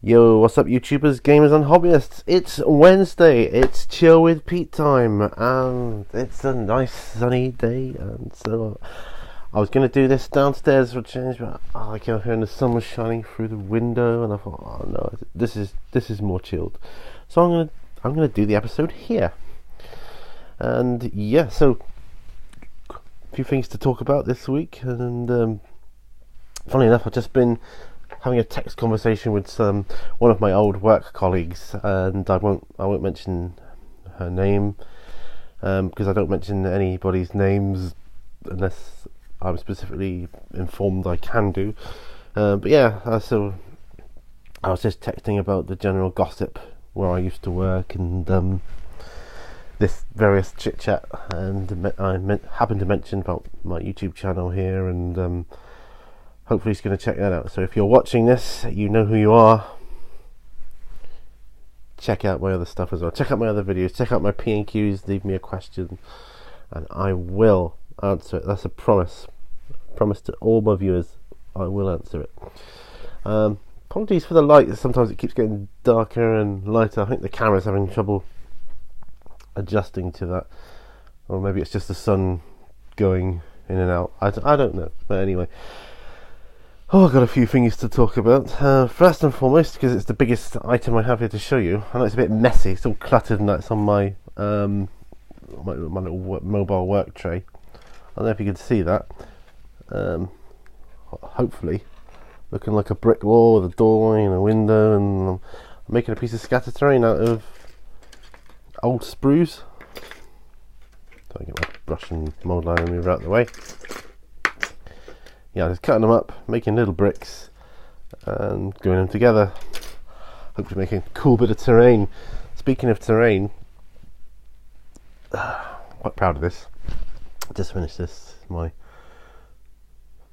Yo, what's up YouTubers, gamers and hobbyists? It's Wednesday, it's chill with Pete time, and it's a nice sunny day, and so I was going to do this downstairs for a change, but I came up here and the sun was shining through the window, and I thought, oh no, this is more chilled. So I'm gonna do the episode here. And yeah, so a few things to talk about this week, and funny enough, I've just been having a text conversation with one of my old work colleagues, and I won't mention her name because I don't mention anybody's names unless I'm specifically informed I can do. But yeah, so I was just texting about the general gossip where I used to work and this various chit chat, and I happened to mention about my YouTube channel here, and hopefully he's going to check that out. So if you're watching this, you know who you are. Check out my other stuff as well. Check out my other videos. Check out my P&Qs. Leave me a question and I will answer it. That's a promise. Promise to all my viewers. I will answer it. Apologies for the light. Sometimes it keeps getting darker and lighter. I think the camera's having trouble adjusting to that. Or maybe it's just the sun going in and out. I don't know. But anyway. Oh, I've got a few things to talk about. First and foremost, because it's the biggest item I have here to show you. I know it's a bit messy, it's all cluttered, and that's on my my little mobile work tray. I don't know if you can see that. Hopefully, looking like a brick wall with a doorway and a window, and I'm making a piece of scatter terrain out of old sprues. So I get my brush and mould line and move out of the way. Yeah, just cutting them up, making little bricks and gluing them together. Hopefully making a cool bit of terrain. Speaking of terrain, quite proud of this. I just finished this, my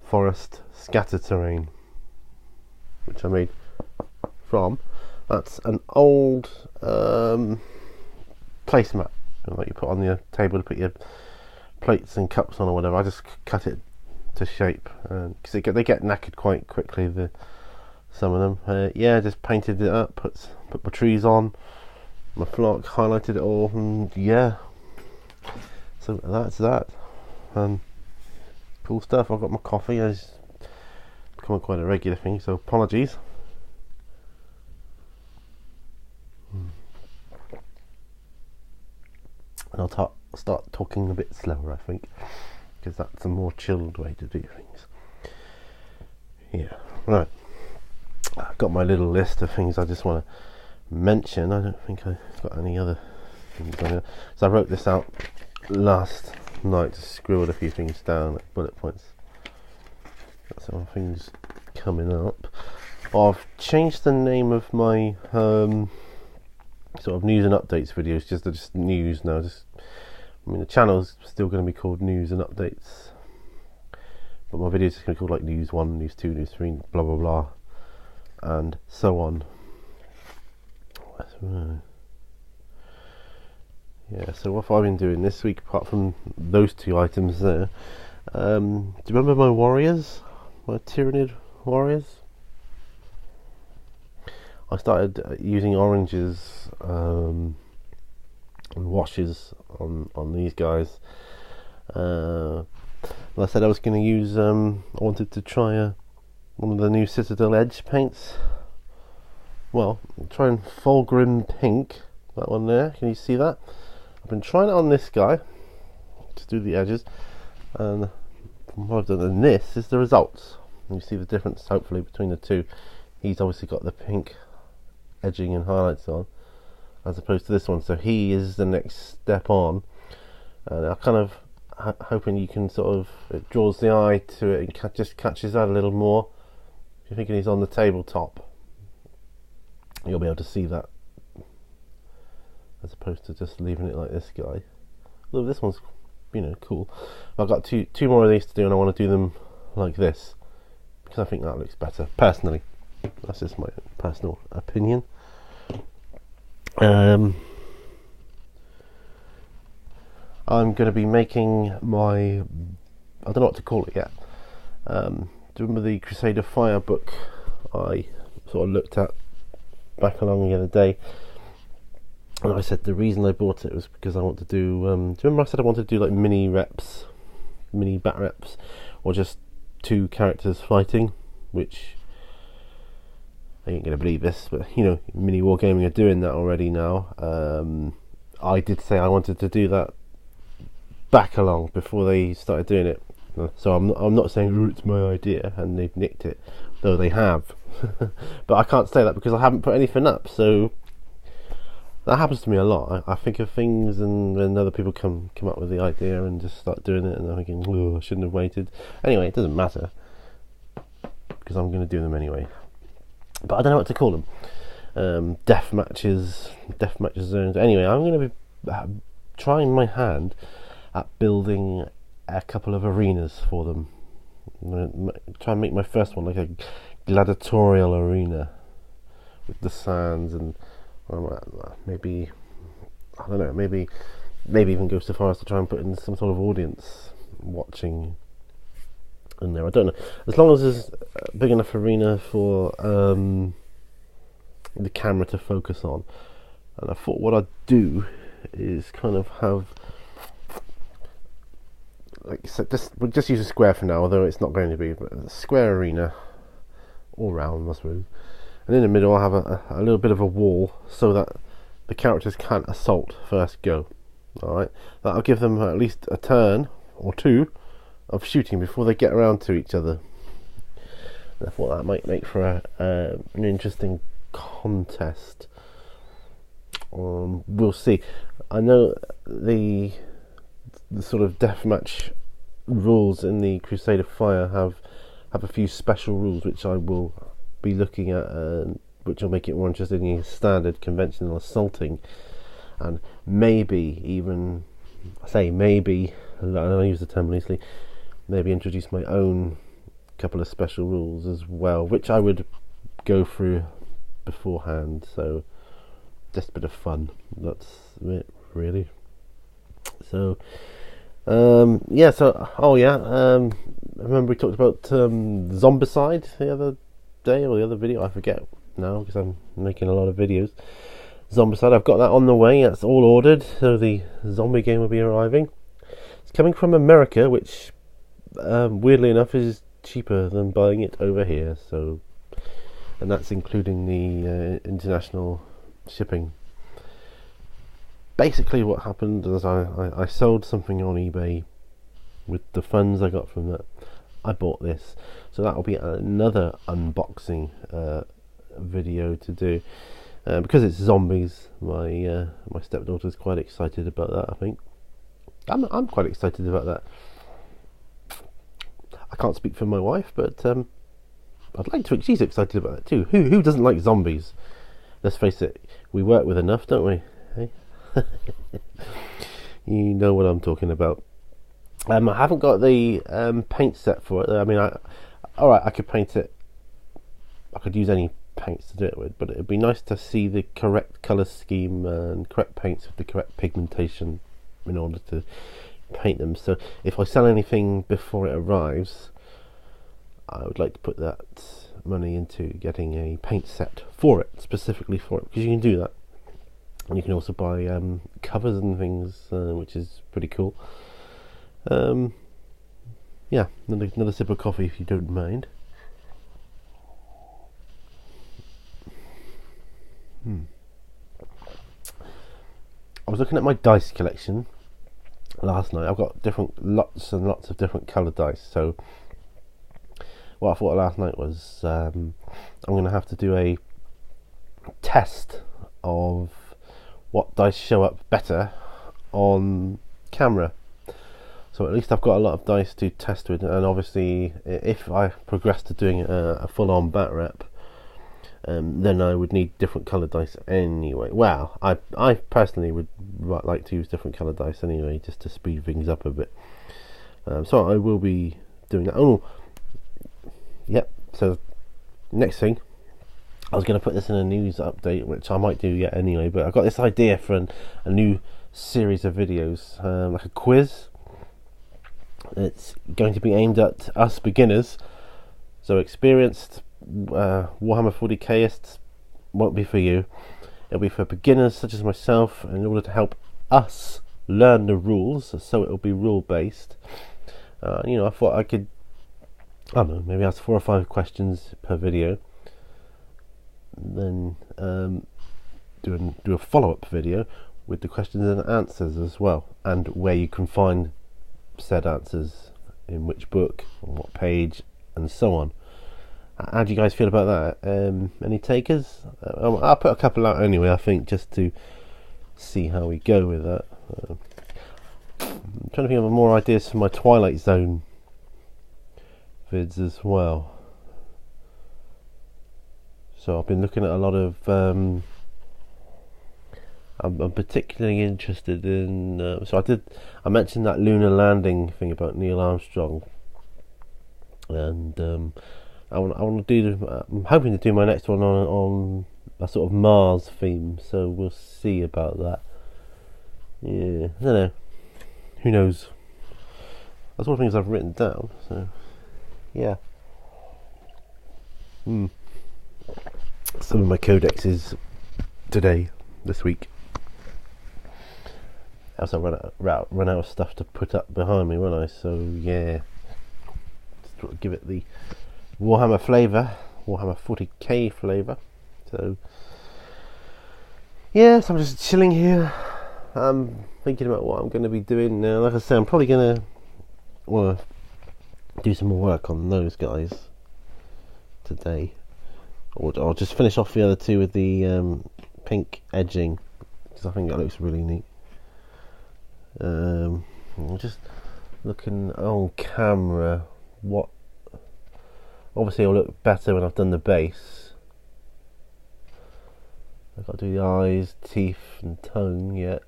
forest scatter terrain, which I made from, that's an old placemat, like you put on your table to put your plates and cups on or whatever. I just cut it to shape because they get knackered quite quickly, some of them. Yeah, just painted it up, put my trees on, my flock, highlighted it all, and yeah, so that's that. Cool stuff. I've got my coffee. It's becoming quite a regular thing, so apologies. And I'll start talking a bit slower, I think, because that's a more chilled way to do things. Yeah, right. I've got my little list of things I just want to mention. I don't think I've got any other things on here. So I wrote this out last night, just scribbled a few things down at bullet points. Got some things coming up. I've changed the name of my sort of news and updates videos just news now. I mean, the channel's still going to be called News and Updates, but my videos are going to be called like News 1, News 2, News 3, blah blah blah, and so on. Yeah, so what have I been doing this week apart from those two items there? Do you remember my warriors? My Tyranid warriors? I started using oranges and washes on these guys. Well, I said I was going to use I wanted to try one of the new Citadel Edge paints. Well, I'm trying Fulgrim Pink, that one there. Can you see that? I've been trying it on this guy to do the edges, and from what I've done, and this is the results. You see the difference hopefully between the two. He's obviously got the pink edging and highlights on, as opposed to this one, so he is the next step on, and I kind of hoping you can sort of, it draws the eye to it and just catches that a little more. If you're thinking he's on the tabletop, you'll be able to see that, as opposed to just leaving it like this guy. Although this one's, you know, cool. I've got two more of these to do, and I want to do them like this because I think that looks better personally. That's just my personal opinion. I'm going to be making my, I don't know what to call it yet. Do you remember the Crusader Fire book I sort of looked at back along the other day, and I said the reason I bought it was because I want to do. Do you remember I said I wanted to do like mini bat reps, or just 2 characters fighting, which I ain't gonna believe this, but mini wargaming are doing that already now. I did say I wanted to do that back along before they started doing it, so I'm not saying it's my idea and they've nicked it, though they have. But I can't say that because I haven't put anything up, so that happens to me a lot. I think of things, and then other people come up with the idea and just start doing it, and I'm thinking, oh, I shouldn't have waited. Anyway, it doesn't matter because I'm going to do them anyway. But I don't know what to call them. Death matches zones. Anyway, I'm going to be trying my hand at building a couple of arenas for them. I'm going to try and make my first one like a gladiatorial arena with the sands, and maybe, I don't know, maybe even go so far as to try and put in some sort of audience watching in there. I don't know, as long as there's a big enough arena for the camera to focus on. And I thought what I'd do is kind of have, like, so we'll just use a square for now, although it's not going to be, but a square arena all round, I suppose. And in the middle I'll have a little bit of a wall so that the characters can't assault first go. Alright, that'll give them at least a turn or 2 of shooting before they get around to each other. And I thought that might make for an interesting contest. We'll see. I know the sort of deathmatch rules in the Crusade of Fire have a few special rules which I will be looking at, which will make it more interesting than standard conventional assaulting, and maybe even, I say maybe, and I use the term loosely, maybe introduce my own couple of special rules as well, which I would go through beforehand. So just a bit of fun, that's it really. So yeah, so I remember we talked about Zombicide the other day, or the other video, I forget now because I'm making a lot of videos. Zombicide, I've got that on the way, that's all ordered, so the zombie game will be arriving. It's coming from America, which weirdly enough is cheaper than buying it over here, so, and that's including the international shipping. Basically what happened is I sold something on eBay. With the funds I got from that, I bought this, so that will be another unboxing video to do, because it's zombies. My stepdaughter's quite excited about that. I think I'm quite excited about that. I can't speak for my wife, but I'd like to. She's excited about that too. Who doesn't like zombies? Let's face it, we work with enough, don't we? Hey? You know what I'm talking about. I haven't got the paint set for it. I mean, alright, I could paint it. I could use any paints to do it with, but it'd be nice to see the correct colour scheme and correct paints with the correct pigmentation in order to paint them. So if I sell anything before it arrives, I would like to put that money into getting a paint set for it, specifically for it, because you can do that. And you can also buy covers and things, which is pretty cool. Yeah, another sip of coffee if you don't mind. I was looking at my dice collection last night. I've got lots and lots of different coloured dice. So what I thought last night was I'm going to have to do a test of what dice show up better on camera. So at least I've got a lot of dice to test with, and obviously if I progress to doing a full-on bat rep, then I would need different coloured dice anyway. Well, I personally would like to use different coloured dice anyway, just to speed things up a bit. So I will be doing that. Oh, yep. So next thing, I was going to put this in a news update, which I might do yet anyway, but I've got this idea for a new series of videos, like a quiz. It's going to be aimed at us beginners, so experienced Warhammer 40Kists won't be for you. It'll be for beginners such as myself, in order to help us learn the rules, so it'll be rule based. I thought I could, I don't know, maybe ask 4 or 5 questions per video, then do a follow-up video with the questions and answers as well, and where you can find said answers, in which book, on what page, and so on. How do you guys feel about that? Any takers? I'll put a couple out anyway, I think, just to see how we go with that. I'm trying to think of more ideas for my Twilight Zone vids as well. So I've been looking at a lot of I'm particularly interested in I mentioned that lunar landing thing about Neil Armstrong, and I want to do I'm hoping to do my next one on a sort of Mars theme, so we'll see about that. Yeah, I don't know, who knows. That's all the things I've written down, so yeah. Some of my codexes this week. Else I run out of stuff to put up behind me, won't I? So yeah, just give it the Warhammer flavour, Warhammer 40k flavour. So yeah, so I'm just chilling here. I'm thinking about what I'm going to be doing now. Like I say, I'm probably going to want to do some more work on those guys today, or I'll just finish off the other two with the pink edging, because I think that looks really neat. I'm just looking on camera. What obviously it'll look better when I've done the base. I've got to do the eyes, teeth and tongue yet.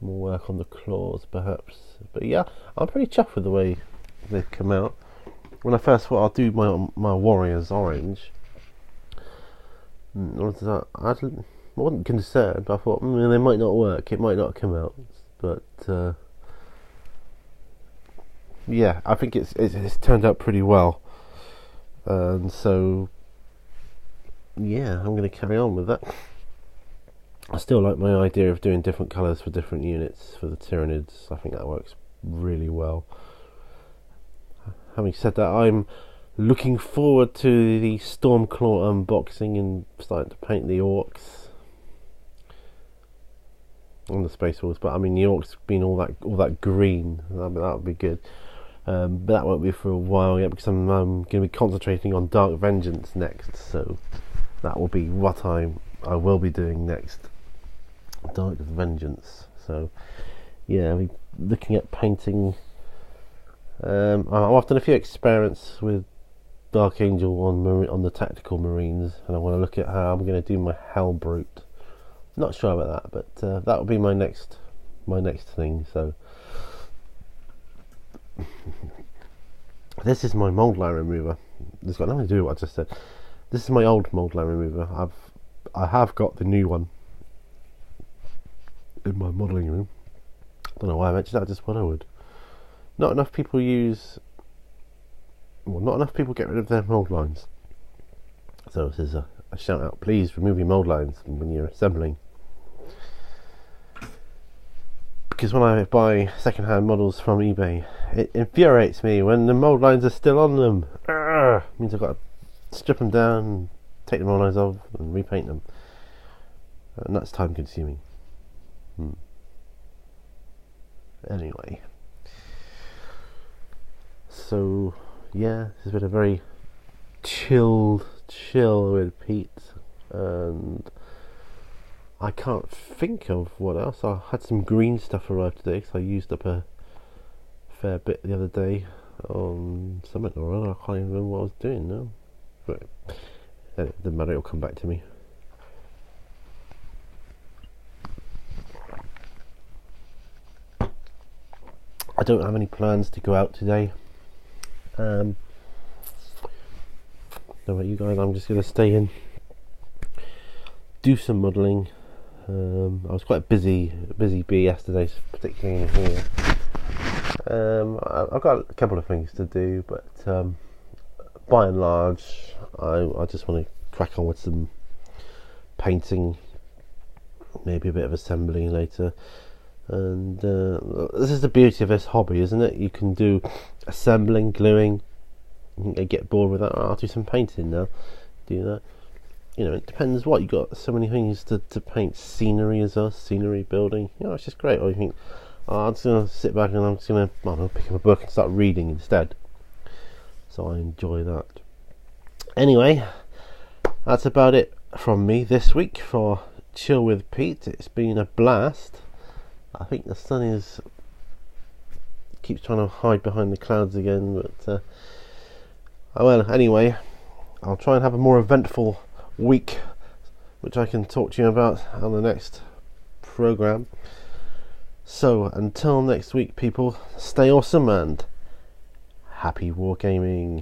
More work on the claws perhaps, but yeah, I'm pretty chuffed with the way they've come out. When I first thought I'll do my warriors orange, I wasn't concerned, but I thought they might not work, it might not come out, but yeah, I think it's turned out pretty well, and so yeah, I'm going to carry on with that. I still like my idea of doing different colours for different units for the Tyranids. I think that works really well. Having said that, I'm looking forward to the Stormclaw unboxing and starting to paint the orcs on the Space Wolves. But I mean, the orcs being all that green, that would be good. But that won't be for a while yet, because I'm going to be concentrating on Dark Vengeance next. So that will be what I will be doing next. Dark Vengeance. So yeah, I'll be looking at painting. I've done a few experiments with Dark Angel on the tactical marines, and I want to look at how I'm going to do my Hellbrute. Not sure about that, but that will be my next thing. So this is my mold line remover. It's got nothing to do with what I just said. This is my old mold line remover. I have got the new one in my modelling room. I don't know why I mentioned that, I just thought I would. Not enough people get rid of their mould lines. So this is a shout out, please remove your mould lines when you're assembling. Because when I buy second hand models from eBay, it infuriates me when the mould lines are still on them. It means I've got to strip them down, take the mould lines off and repaint them. And that's time consuming. Anyway, so yeah, this has been a very chill with Pete, and I can't think of what else. I had some green stuff arrive today, because I used up a fair bit the other day on something or other. I can't even remember what I was doing now, but it doesn't matter, it'll come back to me. I don't have any plans to go out today. Don't know about you guys, I'm just going to stay in, do some modelling. I was quite busy bee yesterday, particularly in here. I've got a couple of things to do, but by and large, I just want to crack on with some painting, maybe a bit of assembling later. And this is the beauty of this hobby, isn't it? You can do assembling, gluing. You can get bored with that. I'll do some painting now. Do that. You know, it depends what you got. So many things to paint. Scenery as well, scenery building. You know, it's just great. Or you think, I'm just gonna sit back and I'm just gonna, I don't know, pick up a book and start reading instead. So I enjoy that. Anyway, that's about it from me this week for Chill with Pete. It's been a blast. I think the sun keeps trying to hide behind the clouds again, but well, anyway, I'll try and have a more eventful week, which I can talk to you about on the next program. So until next week, people, stay awesome and happy wargaming.